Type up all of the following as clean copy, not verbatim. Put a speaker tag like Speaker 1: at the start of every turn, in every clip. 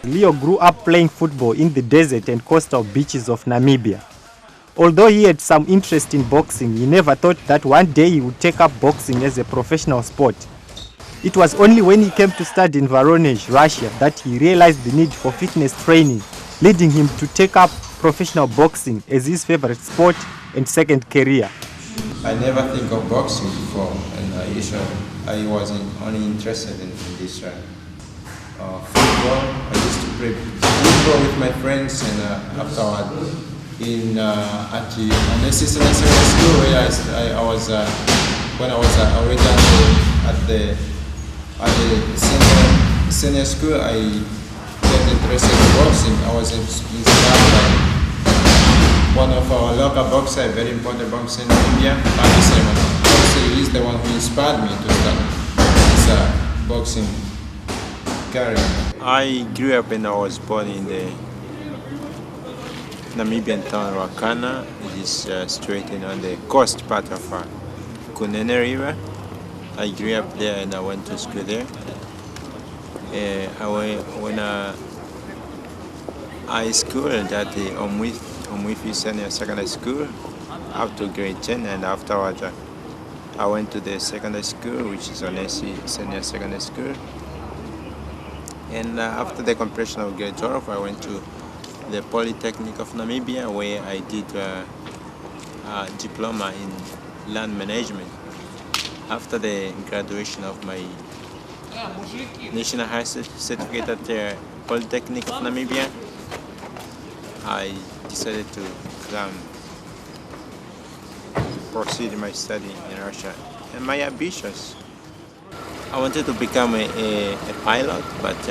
Speaker 1: Leo grew up playing football in the desert and coastal beaches of Namibia. Although he had some interest in boxing, he never thought that one day he would take up boxing as a professional sport. It was only when he came to study in Voronezh, Russia, that he realized the need for fitness training, leading him to take up professional boxing as his favorite sport and second career.
Speaker 2: I never think of boxing before, and I wasn't only interested in this football. I used to play football with my friends, and afterward, at the assistant school, where I was when I was already at the senior school, I got interested in boxing. I was inspired by one of our local boxers, very important boxer in India, Kanime. He's the one who inspired me to start this boxing career.
Speaker 3: I grew up and I was born in the Namibian town of Wakana. It is situated on the coast part of Kanime River. I grew up there and I went to school there. I went high school at the Omwifi Senior Secondary School up to grade 10, and afterwards I went to the secondary school, which is Onesi Senior Secondary School. And after the completion of grade 12, I went to the Polytechnic of Namibia, where I did a diploma in land management. After the graduation of my National High Certificate at the Polytechnic of Namibia, I decided to proceed my study in Russia. And my ambitions, I wanted to become a pilot, but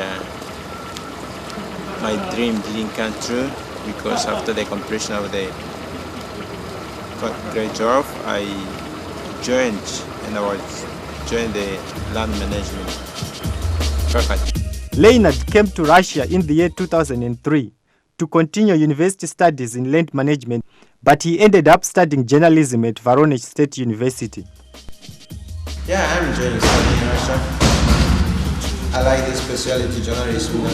Speaker 3: my dream didn't come true, because after the completion of the grade 12, I joined the land management faculty.
Speaker 1: Leonard came to Russia in the year 2003 to continue university studies in land management, but he ended up studying journalism at Voronezh State University.
Speaker 2: Yeah, I'm enjoying studying in Russia. I like the specialty journalism.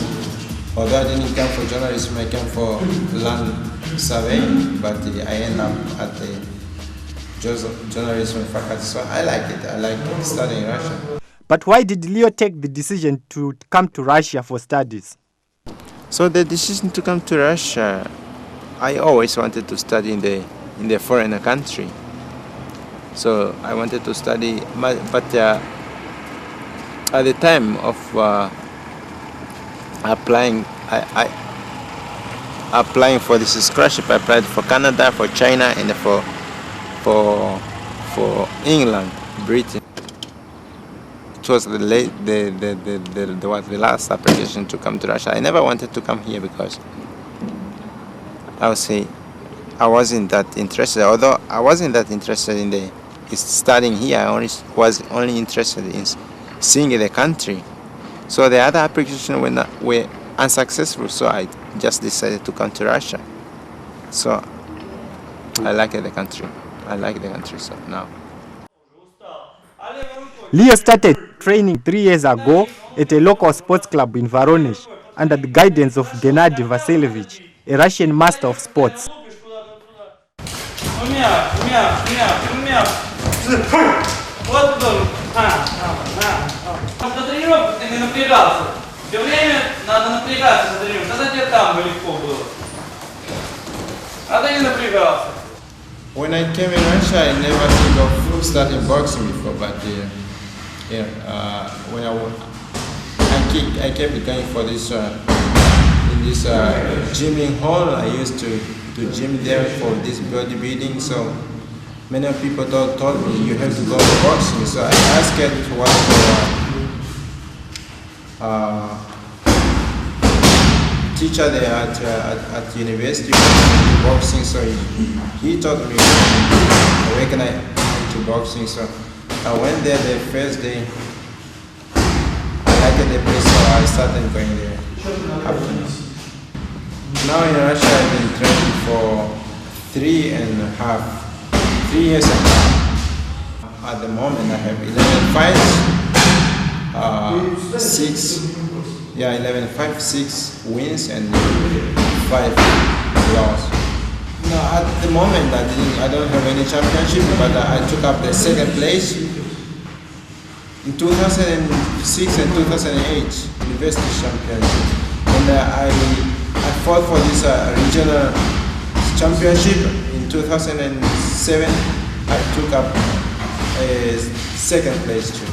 Speaker 2: Although I didn't come for journalism, I came for land surveying, but I end up at the journalism faculty, so I like it. I like studying in Russia.
Speaker 1: But why did Leo take the decision to come to Russia for studies?
Speaker 3: So the decision to come to Russia, I always wanted to study in the foreign country. So I wanted to study, but at the time of applying for this scholarship, I applied for Canada, for China, and for England, Britain. It was the last application to come to Russia. I never wanted to come here because I would say I wasn't that interested. Although I wasn't that interested in studying here, I was only interested in seeing the country. So the other applications were unsuccessful. So I just decided to come to Russia. So I like the country. So now.
Speaker 1: Leo started training 3 years ago at a local sports club in Voronezh under the guidance of Gennady Vasilievich, a Russian master of sports.
Speaker 2: When I came in Russia, I never think of starting boxing before, but when I kept going for this in this gymming hall. I used to gym there for this bodybuilding. So many people told me you have to go to boxing. So I asked one teacher there at university boxing. So he taught me where can I go to boxing. So I went there the first day. I liked the place, so I started going there. Now in Russia, I've been training for 3 years and a half. At the moment, I have 11 fights. 6 wins and 5 losses. No, at the moment I don't have any championship, but I took up the second place in 2006 and 2008 university championship, and I fought for this regional championship in 2007. I took up a second place too.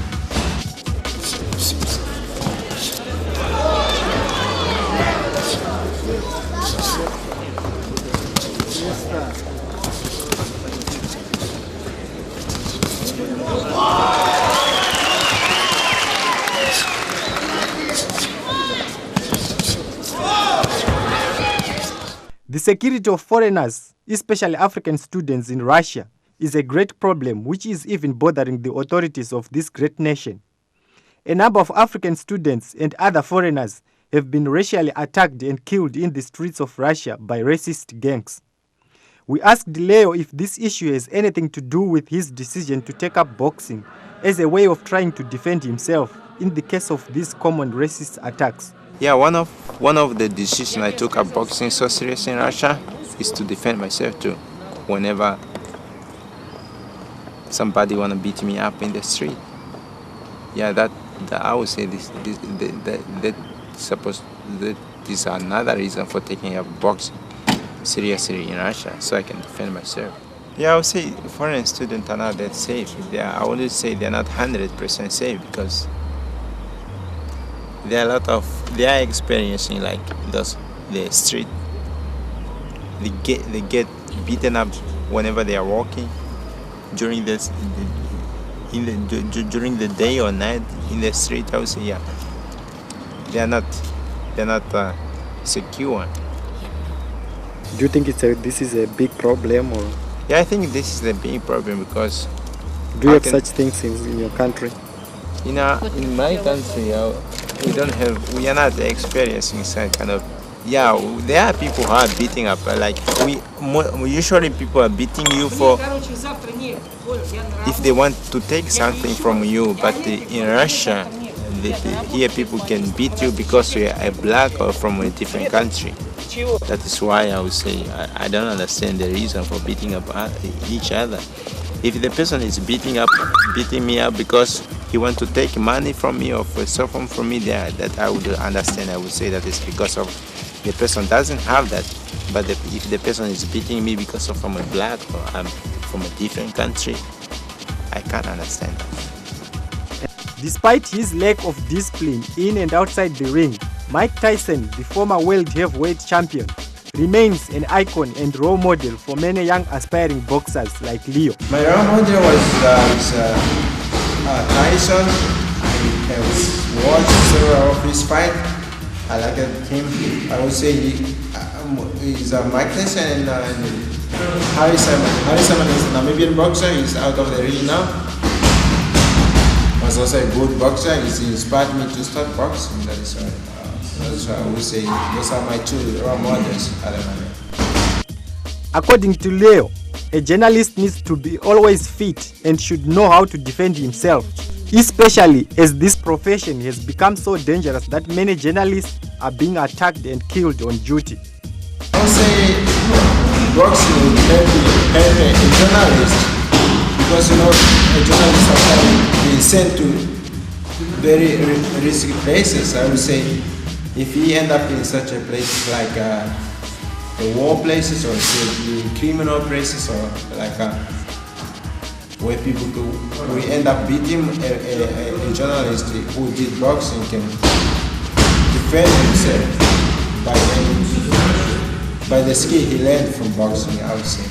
Speaker 1: The security of foreigners, especially African students in Russia, is a great problem which is even bothering the authorities of this great nation. A number of African students and other foreigners have been racially attacked and killed in the streets of Russia by racist gangs. We asked Leo if this issue has anything to do with his decision to take up boxing as a way of trying to defend himself in the case of these common racist attacks.
Speaker 3: Yeah, one of the decisions I took up boxing so serious in Russia is to defend myself too. Whenever somebody wanna beat me up in the street, yeah, that I would say that is another reason for taking up boxing seriously in Russia, so I can defend myself. Yeah, I would say foreign students are not that safe. I wouldn't say they're not 100% safe because they are experiencing like the street. They get beaten up whenever they are walking during during the day or night in the street. I would say yeah, they're not secure.
Speaker 1: Do you think this is a big problem, or
Speaker 3: Yeah, I think this is the big problem because
Speaker 1: do you have such things in your country?
Speaker 3: in my country we are not experiencing some kind of there are people who are beating up like usually people are beating you for if they want to take something from you, but in Russia here people can beat you because you are a black or from a different country. That is why I would say I don't understand the reason for beating up each other. If the person is beating me up because he wants to take money from me or for something from me, that I would understand. I would say that it's because of the person doesn't have that. But if the person is beating me because of I'm a black or I'm from a different country, I can't understand that.
Speaker 1: Despite his lack of discipline in and outside the ring, Mike Tyson, the former world heavyweight champion, remains an icon and role model for many young aspiring boxers like Leo.
Speaker 2: My role model was Tyson. I have watched several of his fights. I like him. I would say he's Mike Tyson and Harry Simon. Harry Simon is a Namibian boxer. He's out of the ring now. Was also a good boxer. He inspired me to start boxing. That's why I would say those are my two role models at the moment.
Speaker 1: According to Leo, a journalist needs to be always fit and should know how to defend himself, especially as this profession has become so dangerous that many journalists are being attacked and killed on duty.
Speaker 2: I would say boxing would help a journalist because a journalist sometimes is sent to very risky places. I would say if he end up in such a place like the war places or the criminal places or like where people we end up beating a journalist who did boxing can defend himself by the skill he learned from boxing, I would say.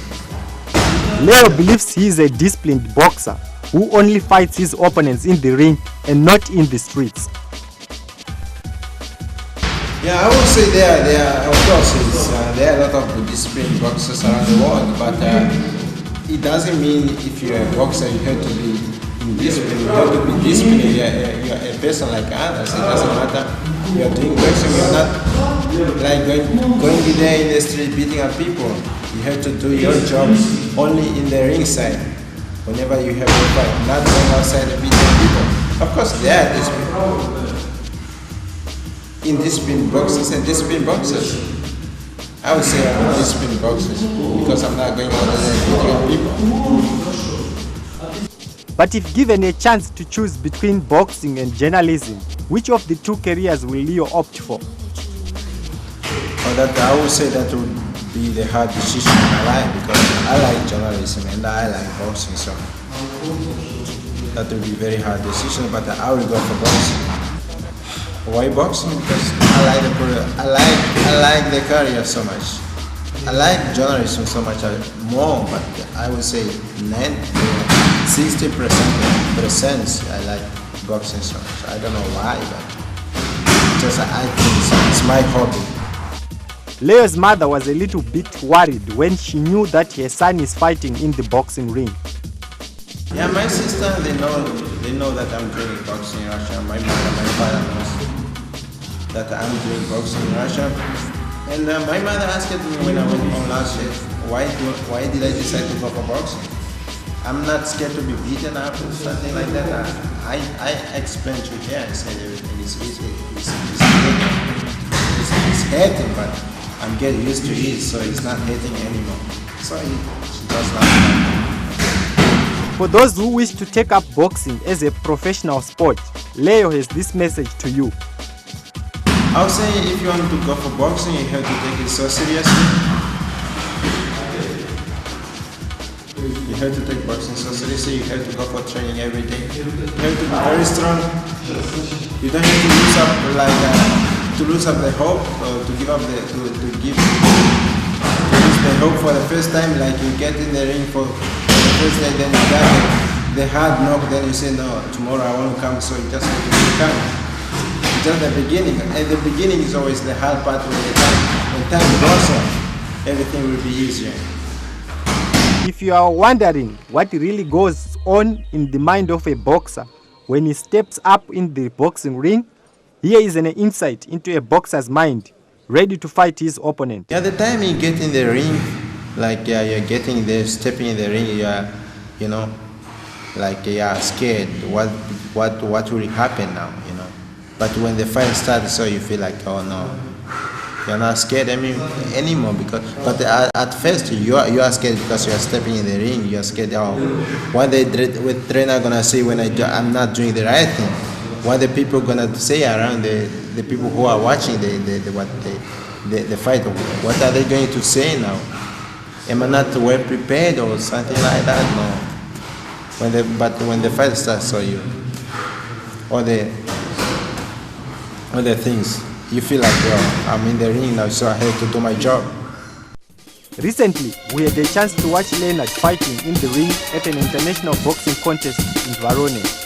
Speaker 1: Leo believes he is a disciplined boxer who only fights his opponents in the ring and not in the streets.
Speaker 2: Yeah, I would say there are of course there are a lot of disciplined boxers around the world, but it doesn't mean if you're a boxer you have to be disciplined. You have to be disciplined. You're a person like others. It doesn't matter. You're doing boxing. You're not like going there in the street beating up people. You have to do your job only in the ringside. Whenever you have a fight, not going outside and beating people. Of course, there are indisciplined boxers and disciplined boxers. I would say I'm disciplined boxers because I'm not going out there beating up people.
Speaker 1: But if given a chance to choose between boxing and journalism, which of the two careers will Leo opt for?
Speaker 2: Or that I would say that would be the hard decision in my life because I like journalism and I like boxing, so that would be a very hard decision. But I will go for boxing. Why boxing? Because I like the career so much. I like journalism so much more, but I would say 60% I like boxing so much. I don't know why, but just I think it's my hobby.
Speaker 1: Leo's mother was a little bit worried when she knew that her son is fighting in the boxing ring.
Speaker 2: Yeah, my sister, they know that I'm doing boxing in Russia. My mother, my father knows that I'm doing boxing in Russia. And my mother asked me when I went home last year, why did I decide to go for boxing? I'm not scared to be beaten up or something like that. I explained to her, I said everything is easy. It's hurting, but I'm getting used to it, so it's not hurting anymore. So she just laughed.
Speaker 1: For those who wish to take up boxing as a professional sport, Leo has this message to you.
Speaker 2: I'll say if you want to go for boxing, you have to take it so seriously. You have to take boxing so seriously, you have to go for training every day. You have to be very strong. You don't have to lose up the hope or to give up to lose the hope for the first time, like you get in the ring for the first day, then you got the hard knock, then you say no, tomorrow I won't come, so you just have to come. Just the beginning, and the beginning is always the hard part. When time goes on, everything will be easier.
Speaker 1: If you are wondering what really goes on in the mind of a boxer when he steps up in the boxing ring, here is an insight into a boxer's mind, ready to fight his opponent.
Speaker 2: Yeah, the time you get in the ring, you're getting there, stepping in the ring, you're scared. What will happen now? But when the fight starts, so you feel like, oh no, you're not scared anymore. But at first you are scared because you are stepping in the ring. You are scared. Oh, what the trainer gonna say when I'm not doing the right thing? What the people gonna say around the people who are watching the fight? What are they going to say now? Am I not well prepared or something like that? No. When the fight starts, so you other things, you feel like, well, I'm in the ring now, so I have to do my job.
Speaker 1: Recently, we had a chance to watch Leonard fighting in the ring at an international boxing contest in Voronezh.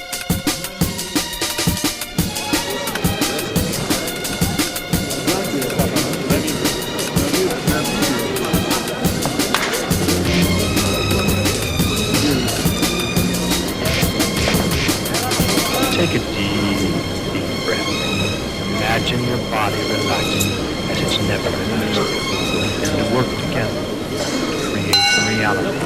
Speaker 4: Take a deep breath. Imagine your body relaxing as it's never relaxed, and to work together to create the reality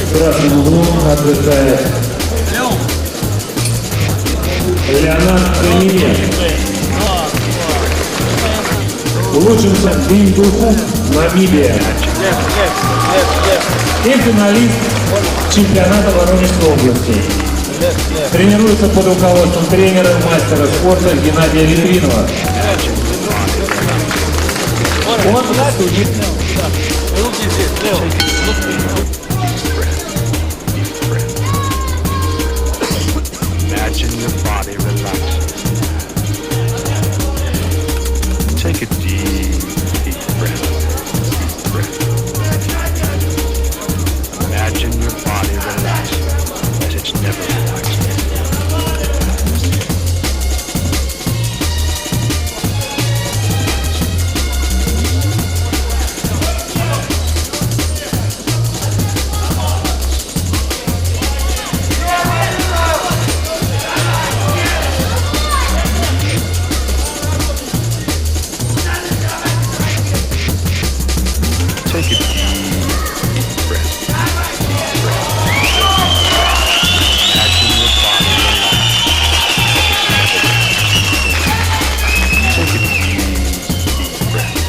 Speaker 5: В красном углу отдыхает Каниме. Улучшился Биндуху, Намибия. И финалист чемпионата Воронежской области. Тренируется под руководством тренера, мастера спорта Геннадия Литвинова. Он судит.
Speaker 4: Imagine your body relaxing. Take a deep breath. Imagine your body relaxing as it's never relaxed. Take a deep breath. Imagine your body relaxed. Take a deep breath.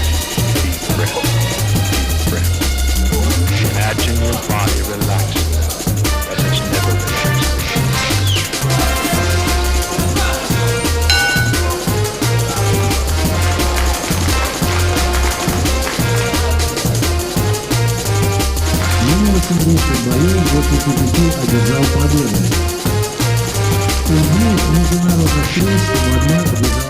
Speaker 4: Imagine your body relaxed as it's never relaxed.
Speaker 5: Минуло 10 боев, 85 одержал победу. Из них международных встреч в одной одержал.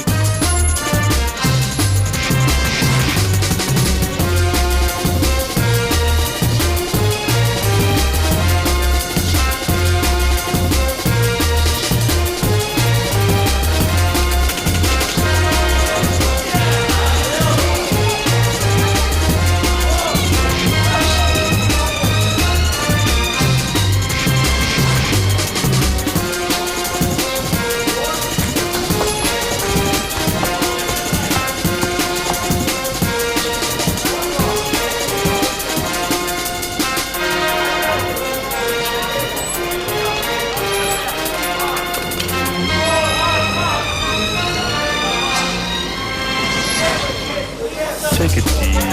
Speaker 4: Take a deep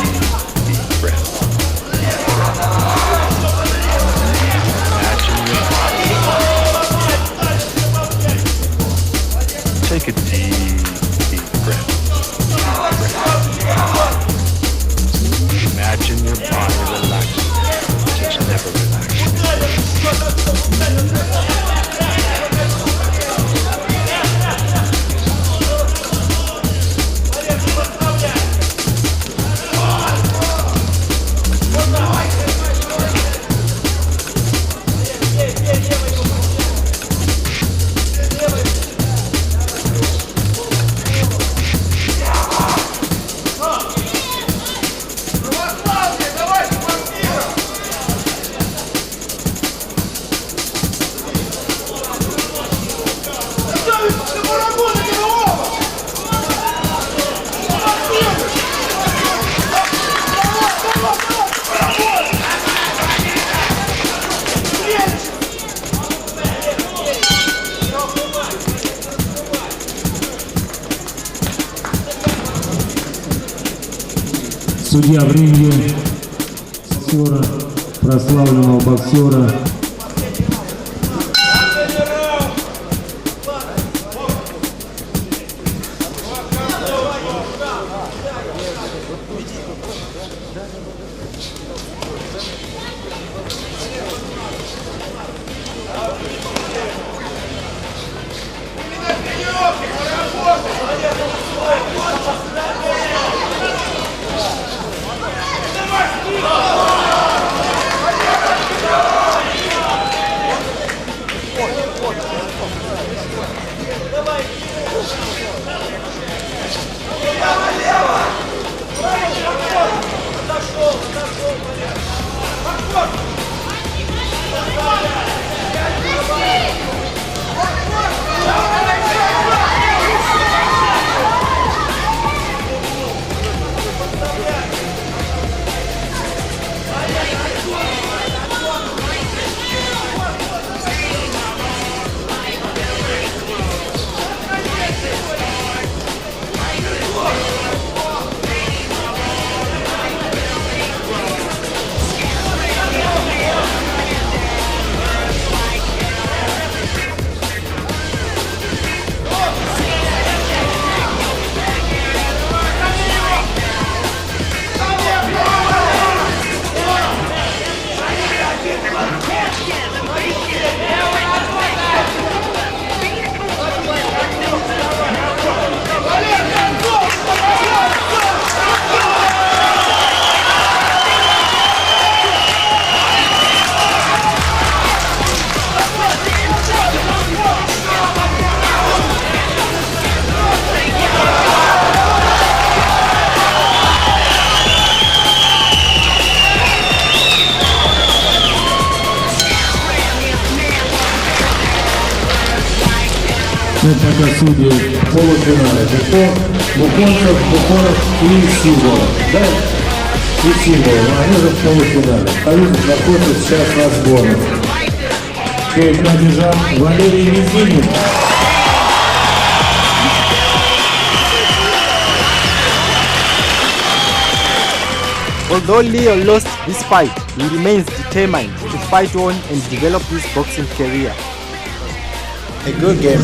Speaker 4: breath. Imagine your body. Take a deep breath. Imagine your body relaxing as it's never relaxed.
Speaker 5: Судья в ринге, боксера, прославленного боксера. Це пока судьи в полуфинале. Бухонцев, Бухонов и Символов. Да? И Символов. Они же в полуфинале. Союз находится сейчас на сборе. Перед набежал Валерий Мизинин.
Speaker 1: Although Leo lost this fight, he remains determined to fight on and develop his boxing career.
Speaker 2: A good game.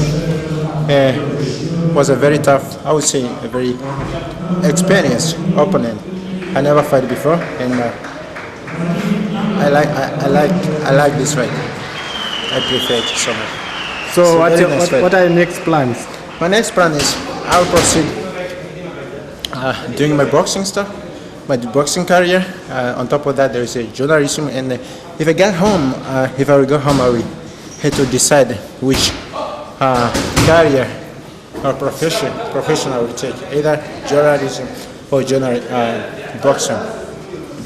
Speaker 2: Was a very tough, I would say, a very experienced opponent. I never fought before, and I like this fight. I prefer it so much.
Speaker 1: So
Speaker 2: It's a
Speaker 1: what,
Speaker 2: very nice fight.
Speaker 1: what are your next plans?
Speaker 2: My next plan is I'll proceed doing my boxing stuff, my boxing career. On top of that, there is a journalism, and if I get home, if I will go home, I will have to decide which career or profession I will take, either journalism or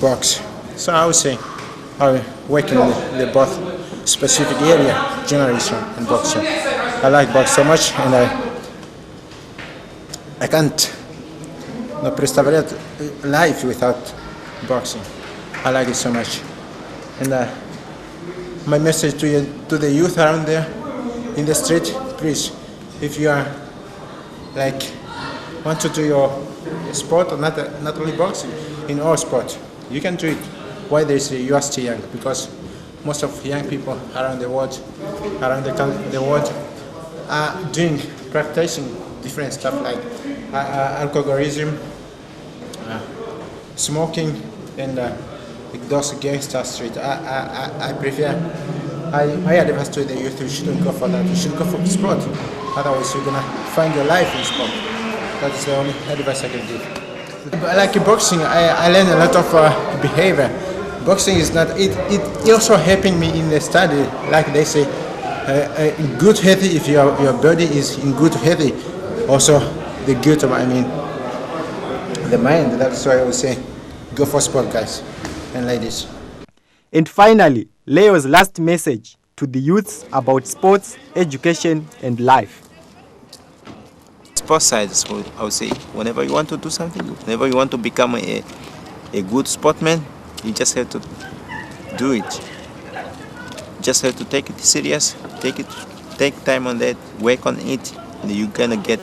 Speaker 2: box. So I would say I will work in the both specific area, journalism and boxing. I like box so much, and I can't представлять life without boxing. I like it so much. And my message to the youth around there in the street, please, if you are want to do your sport, or not only boxing, in all sport, you can do it while you are still young, because most of young people around the world, are practicing different stuff like alcoholism, smoking, and those gangster street. I advise to the youth, you shouldn't go for that. You should go for sport. Otherwise, you're gonna find your life in sport. That's the only advice I can give. Like boxing, I learned a lot of behavior. Boxing is not. It also helping me in the study. Like they say, in good healthy. If your body is in good healthy, also the good. I mean, the mind. That's why I would say, go for sport, guys and ladies.
Speaker 1: And finally, Leo's last message to the youths about sports, education, and life.
Speaker 3: Sports side, so I would say, whenever you want to do something, whenever you want to become a good sportsman, you just have to do it. Just have to take it serious, take time on that, work on it, and you're gonna get